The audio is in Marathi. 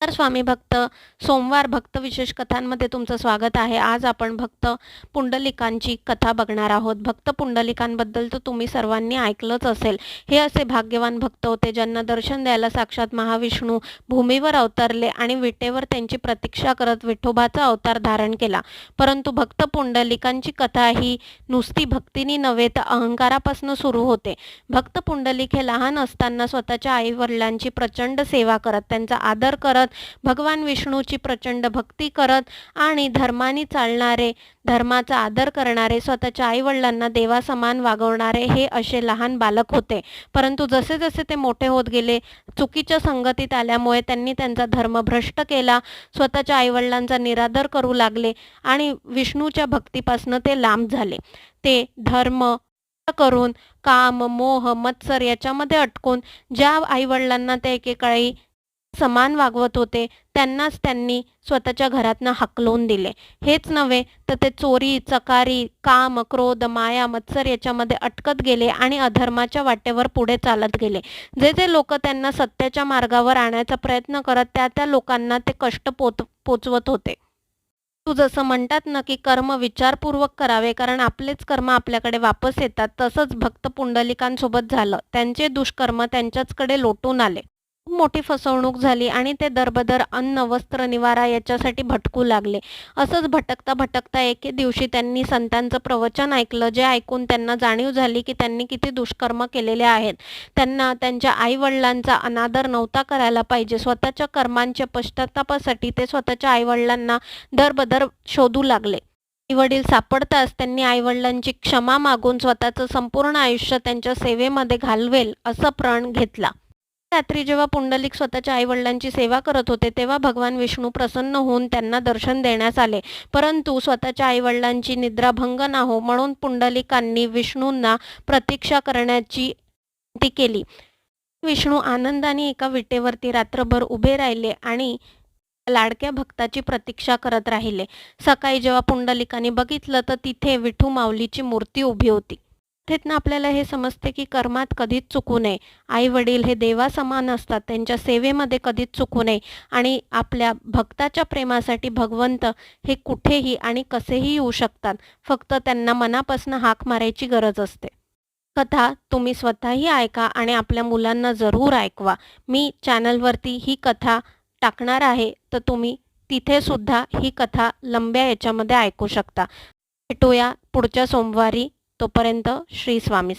तर स्वामी भक्त सोमवार भक्त विशेष कथांमध्ये तुमचं स्वागत आहे. आज आपण भक्त पुंडलिकांची कथा बघणार आहोत. भक्त पुंडलिकांबद्दल तर तुम्ही सर्वांनी ऐकलंच असेल. हे असे भाग्यवान भक्त होते ज्यांना दर्शन द्यायला साक्षात महाविष्णू भूमीवर अवतरले आणि विटेवर त्यांची प्रतीक्षा करत विठोबाचा अवतार धारण केला. परंतु भक्त पुंडलिकांची कथा ही नुसती भक्तीनी नव्हे तर अहंकारापासून सुरू होते. भक्त पुंडलिक हे लहान असताना स्वतःच्या आईवडिलांची प्रचंड सेवा करत, त्यांचा आदर करत, भगवान विष्णूची प्रचंड भक्ती करत आणि धर्माने चालणारे, धर्माचा आदर करणारे, स्वतःच्या आईवडिलांना देवासमान वागवणारे हे असे लहान बालक होते. परंतु जसे जसे ते मोठे होत गेले, चुकीच्या संगतीत आल्यामुळे त्यांनी त्यांचा धर्म भ्रष्ट केला, स्वतःच्या आईवडिलांचा निरादर करू लागले आणि विष्णूच्या भक्तीपासून ते लांब झाले. ते धर्म करून काम, मोह, मत्सर याच्यामध्ये अटकून ज्या आईवडिलांना ते एकेकाळी समान वागवत होते त्यांनाच त्यांनी स्वतःच्या घरातनं हाकलून दिले. हेच नव्हे तर ते चोरी, चकारी, काम, क्रोध, माया, मत्सर याच्यामध्ये अटकत गेले आणि अधर्माच्या वाटेवर पुढे चालत गेले. जे जे लोक त्यांना सत्याच्या मार्गावर आणायचा प्रयत्न करत त्या लोकांना ते कष्ट पोचवत होते. तू जसं म्हणतात ना की कर्म विचारपूर्वक करावे, कारण आपलेच कर्म आपल्याकडे वापस येतात, तसंच भक्त पुंडलिकांसोबत झालं. त्यांचे दुष्कर्म त्यांच्याचकडे लोटून आले. खूप मोठी फसवणूक झाली आणि ते दरबदर अन्न, वस्त्र, निवारा याच्यासाठी भटकू लागले. असंच भटकता भटकता एके दिवशी त्यांनी संतांचं प्रवचन ऐकलं, जे ऐकून त्यांना जाणीव झाली की त्यांनी किती दुष्कर्म केलेले आहेत. त्यांना त्यांच्या आईवडिलांचा अनादर नव्हता करायला पाहिजे. स्वतःच्या कर्मांच्या पश्चात्तापासाठी ते स्वतःच्या आईवडिलांना दरबदर शोधू लागले. आईवडील सापडताच त्यांनी आईवडिलांची क्षमा मागून स्वतःचं संपूर्ण आयुष्य त्यांच्या सेवेमध्ये घालवेल असं प्रण घेतला. रात्री जेव्हा पुंडलिक स्वतःच्या आईवडिलांची सेवा करत होते तेव्हा भगवान विष्णू प्रसन्न होऊन त्यांना दर्शन देण्यास आले. परंतु स्वतःच्या आईवडिलांची निद्राभंग न हो म्हणून पुंडलिकांनी विष्णूंना प्रतीक्षा करण्याची विनंती केली. विष्णू आनंदाने एका विटेवरती रात्रभर उभे राहिले आणि लाडक्या भक्ताची प्रतीक्षा करत राहिले. सकाळी जेव्हा पुंडलिकांनी बघितलं तर तिथे विठू माऊलीची मूर्ती उभी होती. तिथनं आपल्याला हे समजते की कर्मात कधीच चुकू नये. आई वडील हे देवासमान असतात, त्यांच्या सेवेमध्ये कधीच चुकू नये आणि आपल्या भक्ताच्या प्रेमासाठी भगवंत हे कुठेही आणि कसेही येऊ शकतात. फक्त त्यांना मनापासून हाक मारायची गरज असते. कथा तुम्ही स्वतःही ऐका आणि आपल्या मुलांना जरूर ऐकवा. मी चॅनलवरती ही कथा टाकणार आहे, तर तुम्ही तिथे सुद्धा ही कथा लंब्या याच्यामध्ये ऐकू शकता. भेटूया पुढच्या सोमवारी. तोपर्यंत श्री स्वामी